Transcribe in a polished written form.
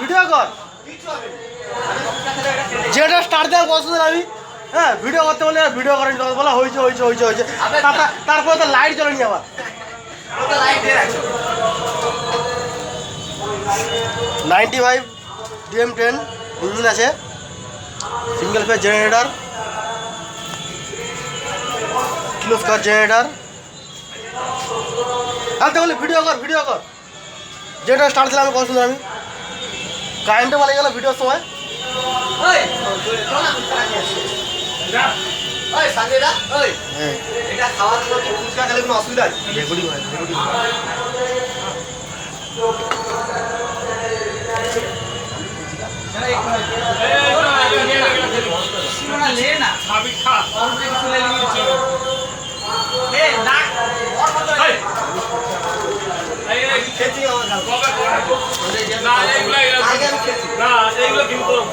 video কর যেটা start দেওয়ার পছন্দ আমি হ্যাঁ ভিডিও করতে বলে ভিডিও করেন বলা হয়েছে হয়েছে হয়েছে হয়েছে তারপরে তো লাইট জ্বলেনি আবার 95 DM10 ইঞ্জিন আছে single phase generator kilo square generator আর তাহলে ভিডিও কর যেটা স্টার্ট দিলাম পছন্দ আমি কারেন্টও মারা গেল ভিডিওর সময় অসুবিধা আছে না এগুলো কিন্তু